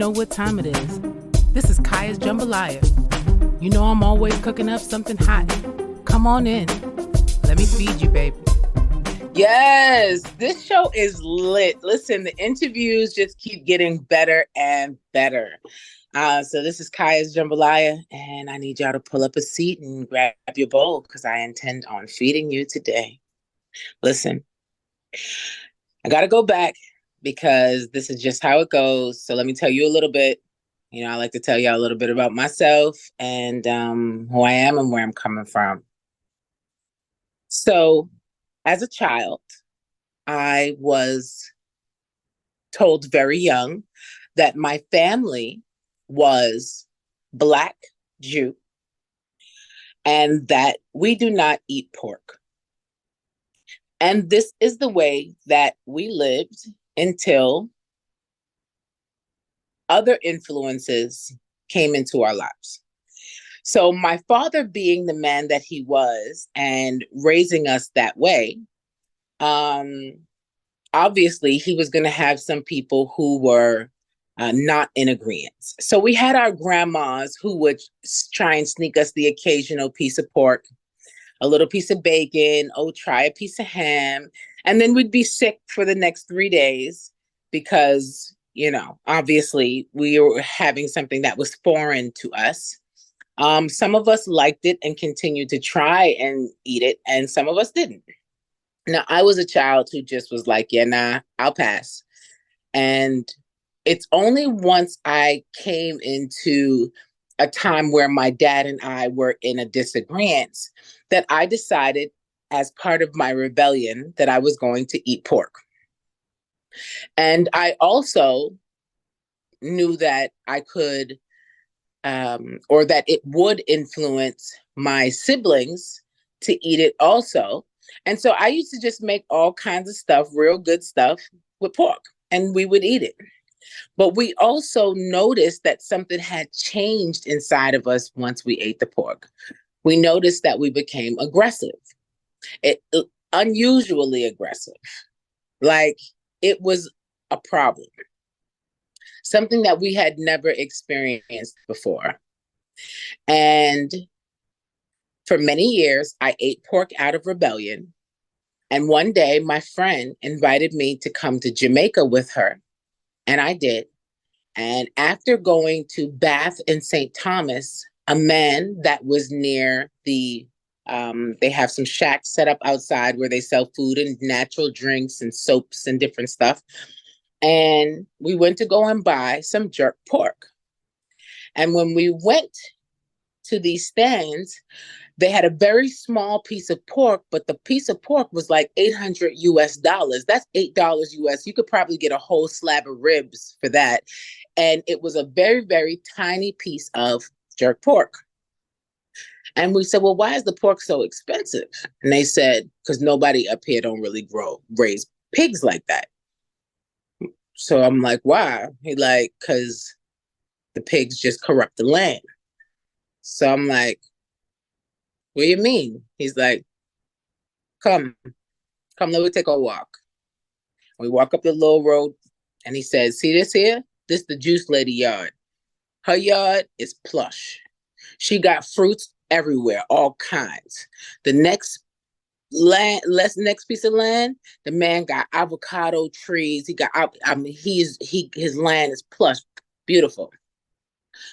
know what time it is. This is Kiyha's Jambaliyha. You know I'm always cooking up something hot. Come on in. Let me feed you, baby. Yes, this show is lit. Listen, the interviews just keep getting better and better. So this is Kiyha's Jambaliyha, and I need y'all to pull up a seat and grab your bowl because I intend on feeding you today. Listen, I got to go back because this is just how it goes. So let me tell you a little bit. You know, I like to tell y'all a little bit about myself and who I am and where I'm coming from. So as a child, I was told very young that my family was Black Jew and that we do not eat pork. And this is the way that we lived until other influences came into our lives. So my father, being the man that he was and raising us that way, obviously he was going to have some people who were not in agreement. So we had our grandmas who would try and sneak us the occasional piece of pork, a little piece of bacon, try a piece of ham. And then we'd be sick for the next 3 days because, you know, obviously we were having something that was foreign to us. Some of us liked it and continued to try and eat it, and some of us didn't. Now, I was a child who just was like, yeah, nah, I'll pass. And it's only once I came into a time where my dad and I were in a disagreement that I decided, as part of my rebellion, that I was going to eat pork. And I also knew that I could, or that it would influence my siblings to eat it also. And so I used to just make all kinds of stuff, real good stuff with pork, and we would eat it. But we also noticed that something had changed inside of us once we ate the pork. We noticed that we became aggressive, unusually aggressive. Like it was a problem, something that we had never experienced before. And for many years, I ate pork out of rebellion. And one day, my friend invited me to come to Jamaica with her. And I did. And after going to Bath in St. Thomas, a man that was near they have some shacks set up outside where they sell food and natural drinks and soaps and different stuff. And we went to go and buy some jerk pork. And when we went to these stands, they had a very small piece of pork, but the piece of pork was like 800 US dollars. That's $8 US. You could probably get a whole slab of ribs for that. And it was a very, very tiny piece of jerk pork. And we said, well, why is the pork so expensive? And they said, because nobody up here don't really raise pigs like that. So I'm like, why? He like, because the pigs just corrupt the land. So I'm like, what do you mean? He's like, come, let me take a walk. We walk up the little road and he says, see this here? This is the juice lady yard. Her yard is plush. She got fruits everywhere, all kinds. The next piece of land, the man got avocado trees. He got, his land is plush, beautiful.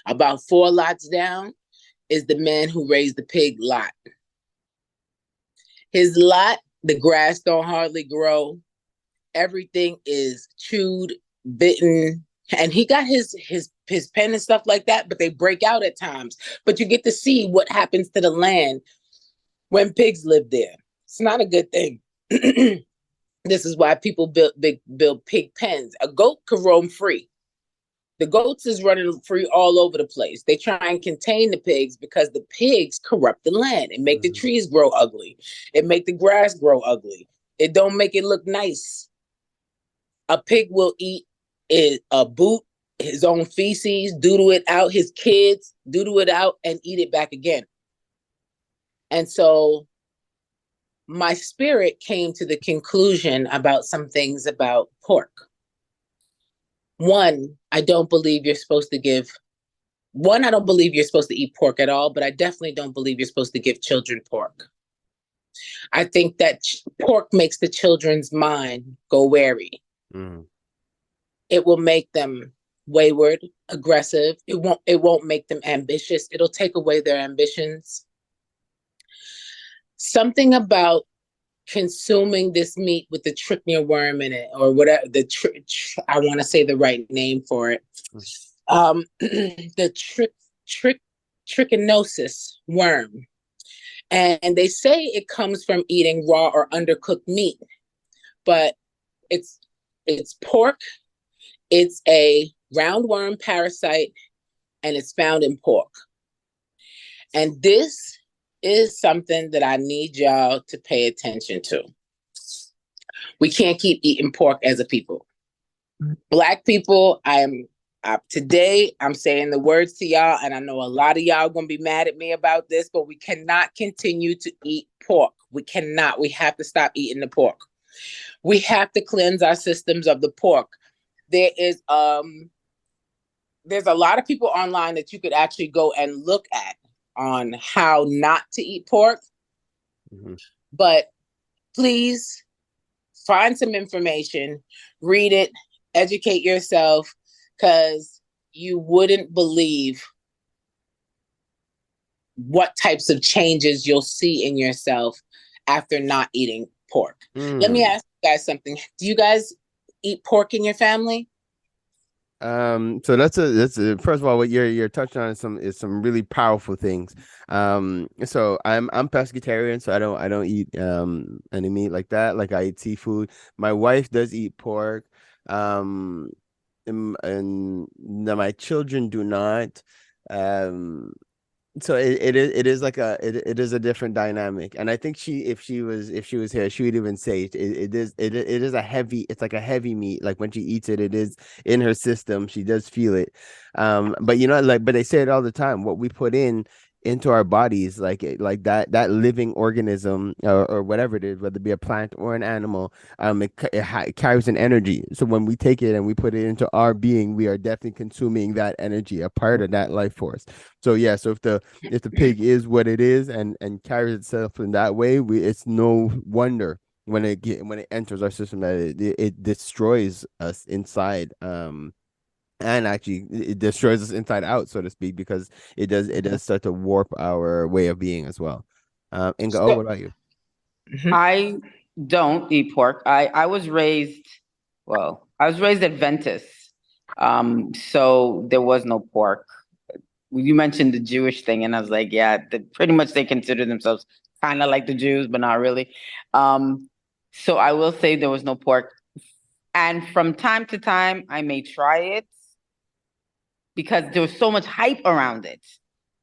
About 4 lots down is the man who raised the pig lot. His lot, the grass don't hardly grow. Everything is chewed, bitten, and he got his pen and stuff like that, but they break out at times. But you get to see what happens to the land when pigs live there. It's not a good thing. This is why people build pig pens. A goat could roam free. The goats is running free all over the place. They try and contain the pigs because the pigs corrupt the land and make the trees grow ugly. It make the grass grow ugly. It don't make it look nice. A pig will eat a boot, his own feces, doodle it out, his kids, doodle it out, and eat it back again. And so my spirit came to the conclusion about some things about pork. One, I don't believe you're supposed to give. One, I don't believe you're supposed to eat pork at all, but I definitely don't believe you're supposed to give children pork. I think that pork makes the children's mind go wary. Mm. It will make them wayward, aggressive. It won't make them ambitious. It'll take away their ambitions. Something about consuming this meat with the trichina worm in it, or whatever I want to say the right name for it. The trichinosis worm. And they say it comes from eating raw or undercooked meat, but it's pork. It's a roundworm parasite, and it's found in pork. And this is something that I need y'all to pay attention to. We can't keep eating pork as a people. Black people, today I'm saying the words to y'all, and I know a lot of y'all are going to be mad at me about this, but we cannot continue to eat pork. We cannot. We have to stop eating the pork. We have to cleanse our systems of the pork. There's a lot of people online that you could actually go and look at on how not to eat pork. Mm-hmm. But please find some information, read it, educate yourself, because you wouldn't believe what types of changes you'll see in yourself after not eating pork. Let me ask you guys something. Do you guys eat pork in your family? So that's first of all, what you're touching on is some really powerful things. So I'm pescatarian, so I don't eat any meat like that. Like, I eat seafood. My wife does eat pork. And my children do not. So it is like it is a different dynamic, and I think if she was here, she would even say it is a heavy, it's like a heavy meat. Like, when she eats it, it is in her system. She does feel it. But but they say it all the time. What we put into our bodies, like that living organism, or whatever it is, whether it be a plant or an animal, it carries an energy. So when we take it and we put it into our being, we are definitely consuming that energy, a part of that life force. So yeah, so if the pig is what it is and carries itself in that way, it's no wonder when it enters our system that it destroys us inside. And actually it destroys us inside out, so to speak, because it does start to warp our way of being as well. Inga, what about you? I don't eat pork. I was raised Adventist. So there was no pork. You mentioned the Jewish thing, and I was like, yeah, pretty much they consider themselves kind of like the Jews, but not really. So I will say there was no pork. And from time to time, I may try it because there was so much hype around it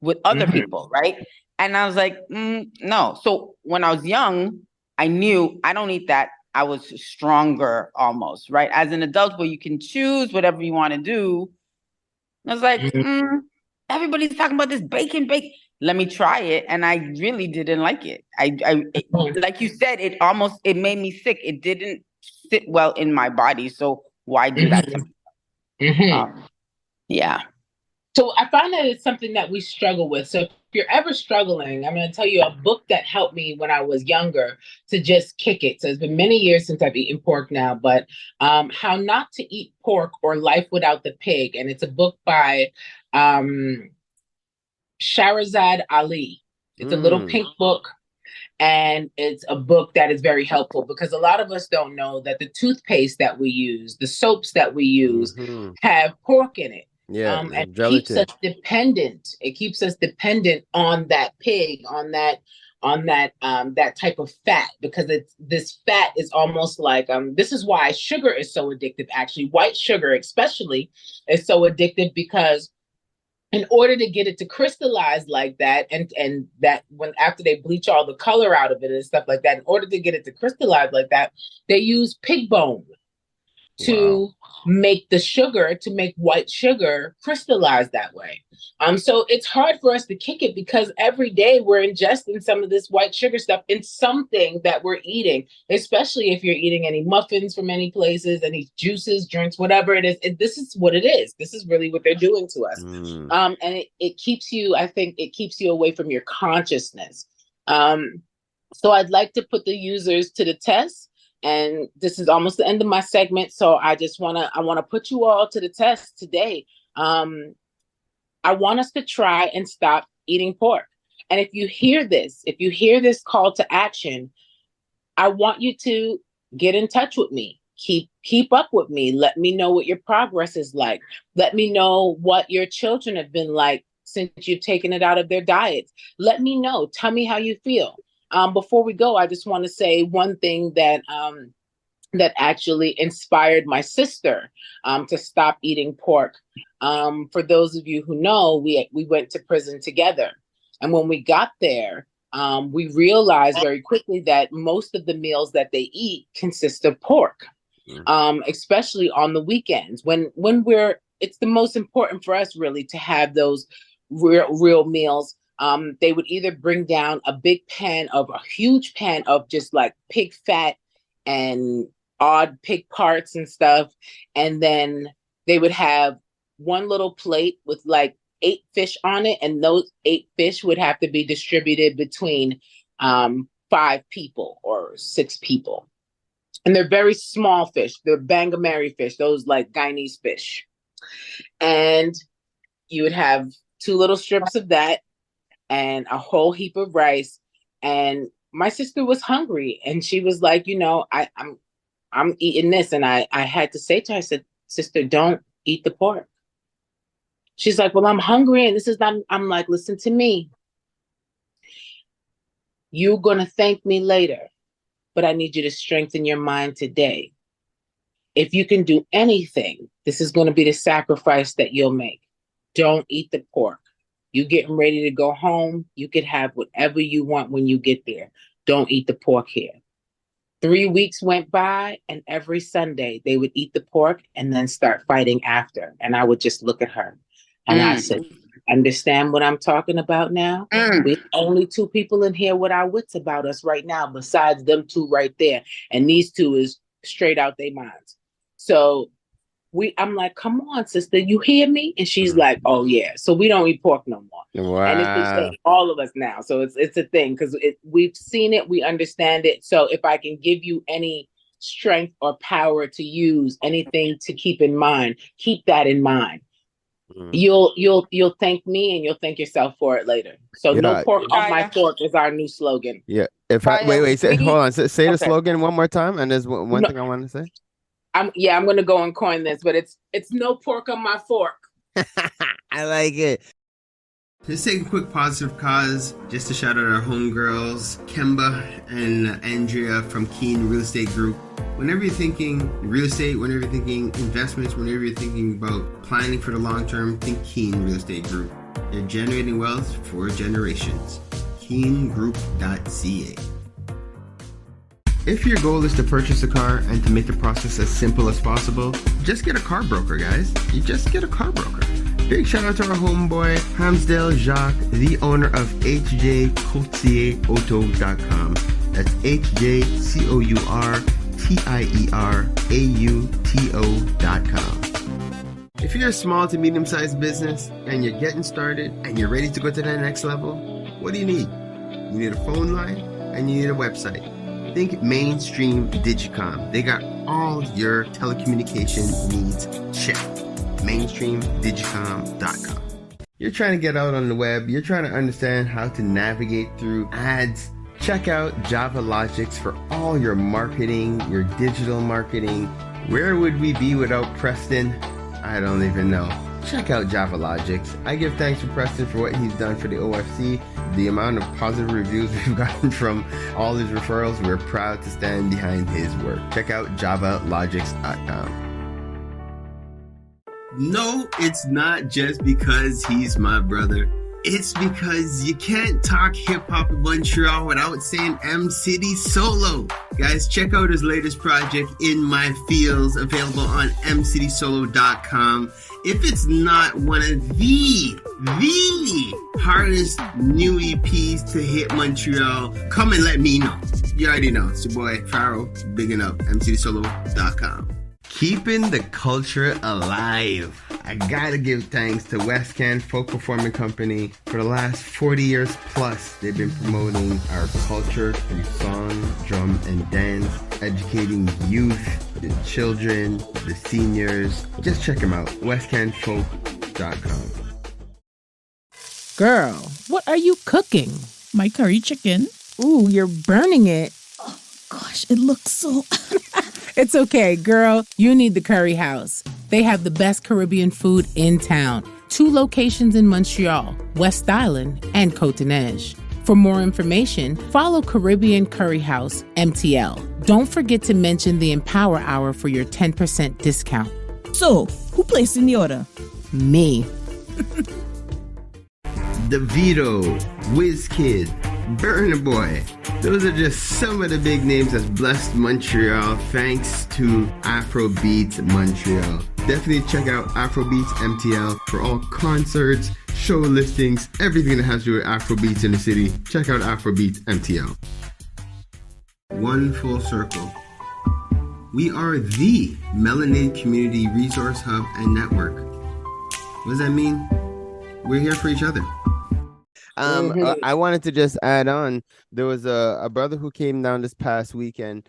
with other people, right? And I was like, no. So when I was young, I knew I don't eat that. I was stronger almost, right? As an adult, where you can choose whatever you want to do. I was like, everybody's talking about this bacon. Let me try it. And I really didn't like it. Like you said, it made me sick. It didn't sit well in my body. So why do that to me? Yeah. So I find that it's something that we struggle with. So if you're ever struggling, I'm going to tell you a book that helped me when I was younger to just kick it. So it's been many years since I've eaten pork now, but How Not to Eat Pork or Life Without the Pig. And it's a book by Shahrazad Ali. It's a little pink book. And it's a book that is very helpful because a lot of us don't know that the toothpaste that we use, the soaps that we use, have pork in it. Yeah, and it keeps us dependent. It keeps us dependent on that pig, on that type of fat, because this fat is almost like this is why sugar is so addictive. Actually, white sugar especially is so addictive because in order to get it to crystallize like that, and that when after they bleach all the color out of it and stuff like that, in order to get it to crystallize like that, they use pig bone. to make the sugar, to make white sugar crystallize that way. So it's hard for us to kick it because every day we're ingesting some of this white sugar stuff in something that we're eating, especially if you're eating any muffins from any places, any juices, drinks, whatever it is. This is what it is. This is really what they're doing to us. And it keeps you, I think it keeps you away from your consciousness. So I'd like to put the users to the test. And this is almost the end of my segment. So I want to put you all to the test today. I want us to try and stop eating pork. And if you hear this call to action, I want you to get in touch with me. Keep up with me. Let me know what your progress is like. Let me know what your children have been like since you've taken it out of their diets. Let me know. Tell me how you feel. Before we go, I just want to say one thing that actually inspired my sister to stop eating pork. For those of you who know, we went to prison together. And when we got there, we realized very quickly that most of the meals that they eat consist of pork, especially on the weekends. When it's the most important for us really to have those real meals. They would either bring down a huge pan of just like pig fat and odd pig parts and stuff. And then they would have one little plate with like 8 fish on it. And those 8 fish would have to be distributed between 5 people or 6 people. And they're very small fish. They're Bangamari fish, those like Guyanese fish. And you would have 2 little strips of that and a whole heap of rice. And my sister was hungry and she was like, I'm eating this. And I had to say to her, I said, sister, don't eat the pork. She's like, well, I'm hungry. And I'm like, listen to me. You're going to thank me later, but I need you to strengthen your mind today. If you can do anything, this is going to be the sacrifice that you'll make. Don't eat the pork. You getting ready to go home, you could have whatever you want when you get there. Don't eat the pork here. 3 weeks went by, and every Sunday they would eat the pork and then start fighting after. And I would just look at her. And I said, understand what I'm talking about now? We're only 2 people in here with our wits about us right now, besides them 2 right there. And these 2 is straight out their minds. So I'm like, come on, sister, you hear me? And she's like, oh yeah. So we don't eat pork no more. Wow. And it's the same, all of us now. So it's a thing because we've seen it, we understand it. So if I can give you any strength or power to use, anything to keep in mind, keep that in mind. You'll thank me and you'll thank yourself for it later. So no pork on my fork is our new slogan. Yeah. Wait, hold on. Say the slogan one more time. And there's one thing I want to say. I'm going to go and coin this, but it's no pork on my fork. I like it. Let's take a quick positive cause just to shout out our homegirls, Kemba and Andrea from Kiyha Real Estate Group. Whenever you're thinking real estate, whenever you're thinking investments, whenever you're thinking about planning for the long term, think Kiyha Real Estate Group. They're generating wealth for generations. KiyhaGroup.ca. If your goal is to purchase a car and to make the process as simple as possible, just get a car broker, guys. You just get a car broker. Big shout out to our homeboy, Hamsdale Jacques, the owner of hjcourtierauto.com. That's HJCOURTIERAUTO.com. If you're a small to medium-sized business and you're getting started and you're ready to go to that next level, what do you need? You need a phone line and you need a website. Think Mainstream Digicom. They got all your telecommunication needs checked. MainstreamDigicom.com. You're trying to get out on the web. You're trying to understand how to navigate through ads. Check out Java Logics for all your marketing, your digital marketing. Where would we be without Preston? I don't even know. Check out Java Logics. I give thanks to Preston for what he's done for the OFC. The amount of positive reviews we've gotten from all his referrals, we're proud to stand behind his work. Check out javalogics.com. No, it's not just because he's my brother. It's because you can't talk hip-hop in Montreal without saying M City Solo. Guys, check out his latest project, In My Fields, available on mcitysolo.com. If it's not one of the hardest new EPs to hit Montreal, come and let me know. You already know. It's your boy, Pharaoh, bigging up, mcitysolo.com. Keeping the culture alive. I gotta give thanks to West Can Folk Performing Company. For the last 40 years plus, they've been promoting our culture through song, drum, and dance, educating youth, the children, the seniors. Just check them out, westcanfolk.com. Girl, what are you cooking? My curry chicken. Ooh, you're burning it. Gosh, it looks so... It's okay, girl. You need the Curry House. They have the best Caribbean food in town. 2 locations in Montreal, West Island, and Côte-Neige. For more information, follow Caribbean Curry House, MTL. Don't forget to mention the Empower Hour for your 10% discount. So, who placed in the order? Me. DeVito, WizKid, Burna Boy. Those are just some of the big names that's blessed Montreal thanks to Afrobeats Montreal. Definitely check out Afrobeats MTL for all concerts, show listings, everything that has to do with Afrobeats in the city. Check out Afrobeats MTL. One full circle. We are the Melanated Community Resource Hub and Network. What does that mean? We're here for each other. I wanted to just add on. There was a brother who came down this past weekend.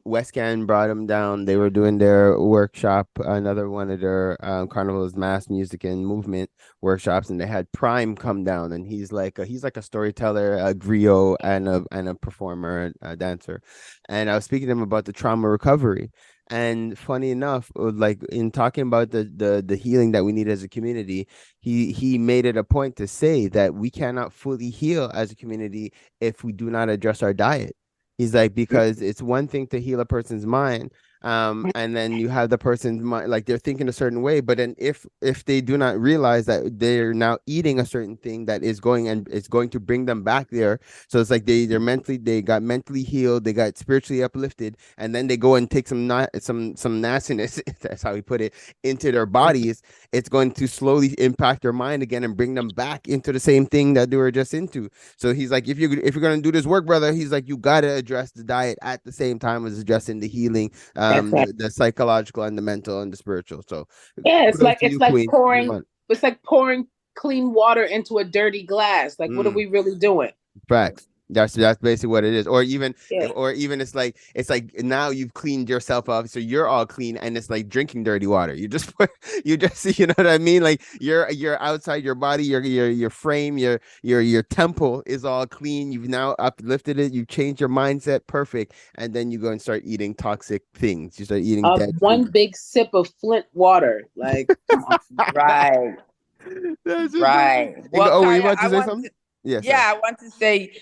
West Can brought him down. They were doing their workshop, another one of their Carnival's Mass Music and Movement workshops, and they had Prime come down, and he's like a storyteller, a griot, and a performer, a dancer. And I was speaking to him about the trauma recovery. And funny enough, like in talking about the healing that we need as a community, he made it a point to say that we cannot fully heal as a community if we do not address our diet. He's like, because it's one thing to heal a person's mind, and then you have the person's mind, like they're thinking a certain way, but then if they do not realize that they're now eating a certain thing that is going to bring them back there, so it's like they got mentally healed, they got spiritually uplifted, and then they go and take some nastiness, that's how he put it, into their bodies. It's going to slowly impact their mind again and bring them back into the same thing that they were just into. So he's like, if you're gonna do this work, brother, he's like, you gotta address the diet at the same time as addressing the healing. The psychological and the mental and the spiritual. So yeah, it's like pouring clean water into a dirty glass. Like, what are we really doing? Facts. That's basically what it is. Or even it's like now you've cleaned yourself up, so you're all clean, and it's like drinking dirty water. You just you know what I mean? Like you're outside your body, your frame, your temple is all clean. You've now uplifted it, you changed your mindset, perfect, and then you go and start eating toxic things. You start eating dead one food. big sip of Flint water. Like Right. Right. Well, were you about to say something? Yes. Yeah, I want to say,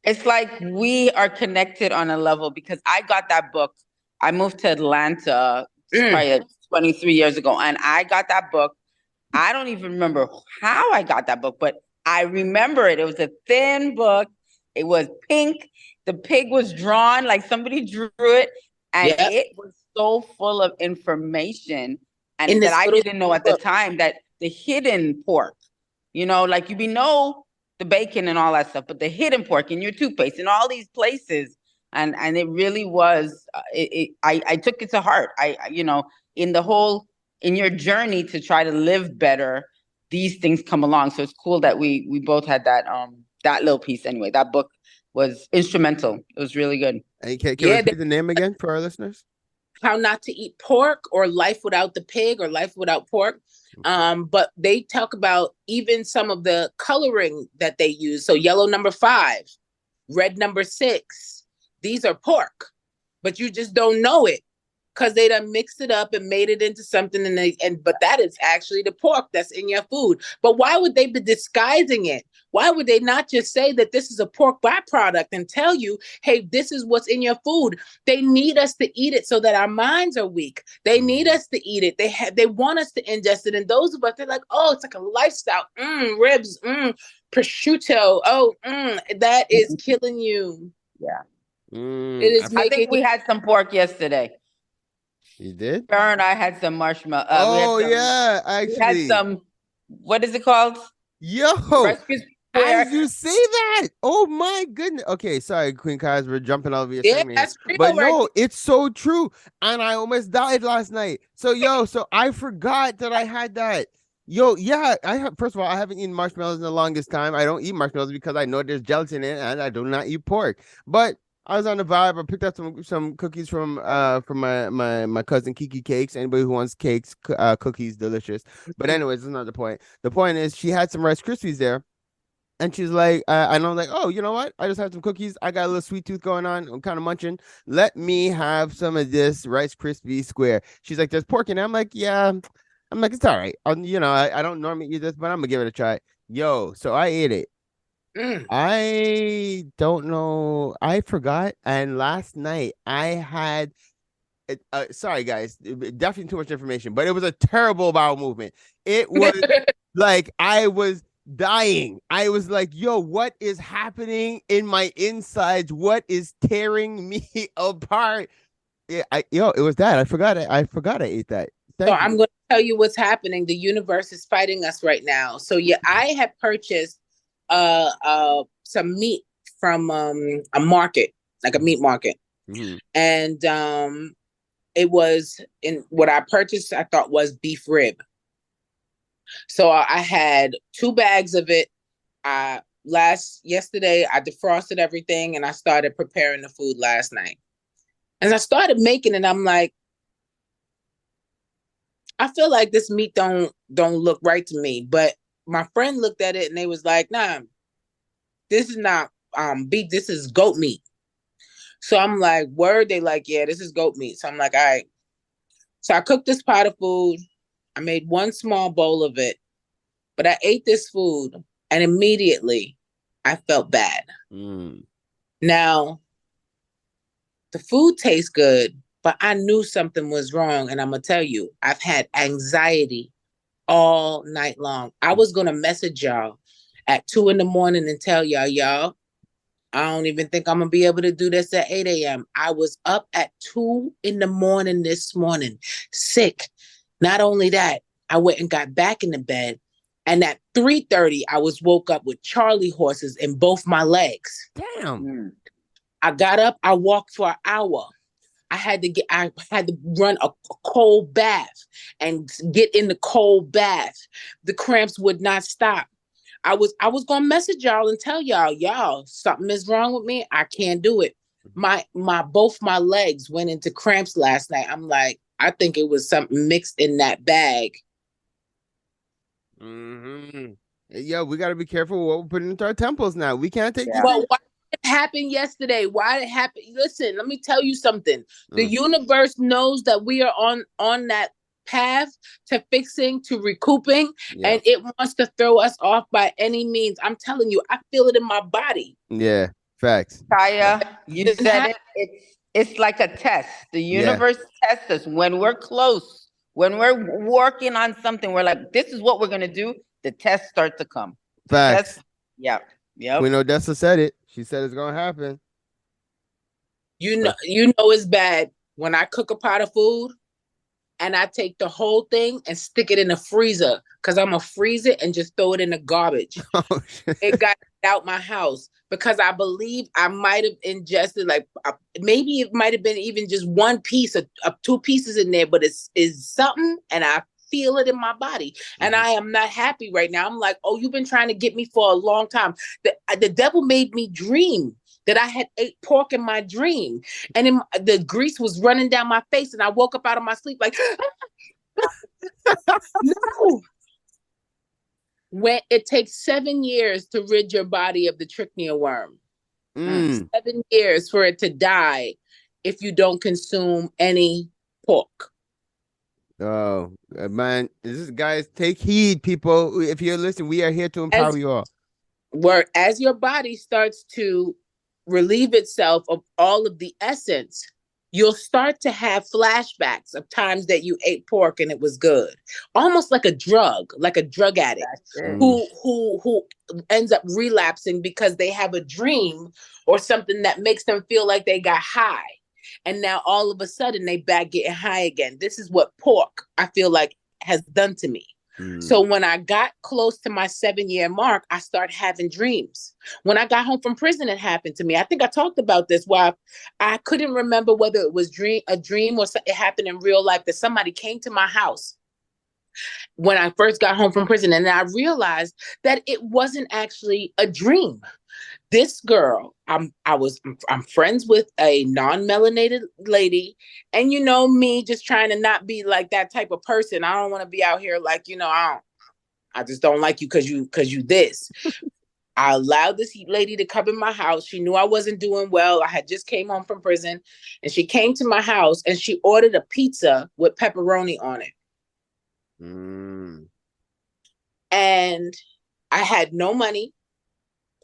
it's like we are connected on a level, because I got that book. I moved to Atlanta probably 23 years ago, and I got that book. I don't even remember how I got that book, but I remember it. It was a thin book. It was pink. The pig was drawn, like somebody drew it, and it was so full of information, and that I didn't know at the time, that the hidden pork, like you know the bacon and all that stuff, but the hidden pork in your toothpaste and all these places, and it really was. I took it to heart. In your journey to try to live better, these things come along. So it's cool that we both had that little piece. Anyway, that book was instrumental. It was really good. And can you repeat the name again for our listeners? How Not to Eat Pork, or Life Without the Pig, or Life Without Pork. But they talk about even some of the coloring that they use. So yellow number 5, red number 6, these are pork, but you just don't know it because they done mixed it up and made it into something, but that is actually the pork that's in your food. But why would they be disguising it? Why would they not just say that this is a pork byproduct and tell you, hey, this is what's in your food? They need us to eat it so that our minds are weak. They need us to eat it. They want us to ingest it. And those of us, they're like, oh, it's like a lifestyle. Ribs, prosciutto. Oh, that is killing you. Yeah. It is I think we had some pork yesterday. You did? Her and I had some marshmallow. Yeah, actually. We had some, what is it called? Yo, as you say that, oh my goodness. Okay, sorry, Queen Kaz, we're jumping over your segment. That's real, but no, right? it's so true. And I almost died last night. So I forgot that I had that. Yo, yeah, first of all, I haven't eaten marshmallows in the longest time. I don't eat marshmallows because I know there's gelatin in it, and I do not eat pork. But I was on the vibe. I picked up some cookies from my cousin Kiki Cakes. Anybody who wants cakes, cookies, delicious. But anyways, that's not the point. The point is she had some Rice Krispies there, and she's like, and I'm like, oh, you know what? I just had some cookies. I got a little sweet tooth going on. I'm kind of munching. Let me have some of this Rice Krispie square. She's like, there's pork in it. I'm like, yeah. I'm like, it's all right. I don't normally eat this, but I'm gonna give it a try. Yo, so I ate it. I don't know. I forgot. And last night I had, sorry guys, definitely too much information, but it was a terrible bowel movement. It was like I was dying. I was like, yo, what is happening in my insides? What is tearing me apart? Yeah, it was that. I forgot it. I forgot I ate that. I'm going to tell you what's happening. The universe is fighting us right now. So yeah, I had purchased some meat from a market, like a meat market. And it was in what I purchased, I thought was beef rib. So I had 2 bags of it. Yesterday I defrosted everything and I started preparing the food last night. As I started making it, I'm like, I feel like this meat don't look right to me. But my friend looked at it and they was like, nah, this is not beef, this is goat meat. So I'm like, word? They like, yeah, this is goat meat. So I'm like, all right. So I cooked this pot of food. I made 1 small bowl of it. But I ate this food and immediately I felt bad. Now, the food tastes good, but I knew something was wrong. And I'm going to tell you, I've had anxiety all night long. I was going to message y'all at 2 a.m. and tell y'all, I don't even think I'm going to be able to do this at 8 a.m. I was up at 2 a.m. this morning, sick. Not only that, I went and got back in the bed. And at 3:30, I was woke up with Charlie horses in both my legs. Damn. I got up, I walked for an hour. I had to run a cold bath and get in the cold bath. The cramps would not stop. I was gonna message y'all and tell y'all, something is wrong with me. I can't do it. Both my legs went into cramps last night. I'm like, I think it was something mixed in that bag. Yo, we got to be careful what we're putting into our temples now. We can't take this. Well, why did it happen yesterday? Why did it happen? Listen, let me tell you something. The universe knows that we are on that path to fixing, to recouping, and it wants to throw us off by any means. I'm telling you, I feel it in my body. Yeah, facts. Kiyha, you said it. It's like a test. The universe tests us when we're close. When we're working on something, we're like, this is what we're going to do. The tests start to come. Facts. Yep. Queen Odessa said it. She said it's going to happen. You know it's bad when I cook a pot of food and I take the whole thing and stick it in the freezer because I'm going to freeze it and just throw it in the garbage. Oh, it got out my house because I believe I might have ingested maybe it might have been even just 1 piece of 2 pieces in there, but it's something and I feel it in my body and I am not happy right now. I'm like, oh, you've been trying to get me for a long time. The devil made me dream that I had ate pork in my dream and the grease was running down my face and I woke up out of my sleep like, no. When it takes 7 years to rid your body of the trichina worm. 7 years for it to die if you don't consume any pork. Oh man, guys, take heed, people. If you're listening, we are here to empower you all. As your body starts to relieve itself of all of the essence, you'll start to have flashbacks of times that you ate pork and it was good, almost like a drug addict who ends up relapsing because they have a dream or something that makes them feel like they got high, and now all of a sudden they back getting high again. This is what pork, I feel like, has done to me. So when I got close to my 7-year mark, I started having dreams. When I got home from prison, it happened to me. I think I talked about this, where I couldn't remember whether it was a dream or it happened in real life, that somebody came to my house when I first got home from prison. And I realized that it wasn't actually a dream. This girl, I'm friends with a non-melanated lady, and you know me, just trying to not be like that type of person. I don't want to be out here like, I just don't like you because you this. I allowed this lady to come in my house. She knew I wasn't doing well. I had just came home from prison, and she came to my house and she ordered a pizza with pepperoni on it. And I had no money.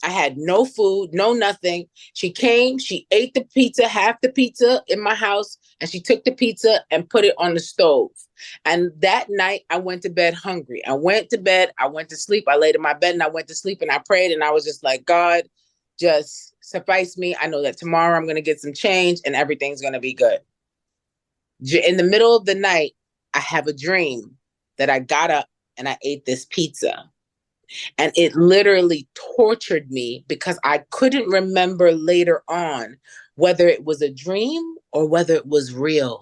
I had no food, no nothing. She came, she ate the pizza, half the pizza in my house, and she took the pizza and put it on the stove. And that night I went to bed hungry. I went to bed, I went to sleep, I laid in my bed and I went to sleep and I prayed, and I was just like, God, just suffice me. I know that tomorrow I'm going to get some change and everything's going to be good. In the middle of the night, I have a dream that I got up and I ate this pizza. And it literally tortured me because I couldn't remember later on whether it was a dream or whether it was real.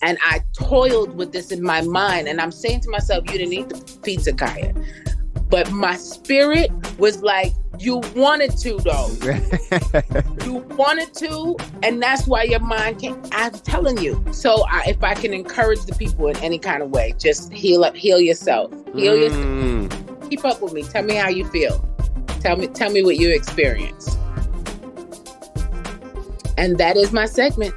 And I toiled with this in my mind. And I'm saying to myself, you didn't eat the pizza, Kiyha. But my spirit was like, you wanted to, though. You wanted to. And that's why your mind can't. I'm telling you. So if I can encourage the people in any kind of way, just heal yourself. Heal yourself. Keep up with me. Tell me how you feel. Tell me what you experienced. And that is my segment.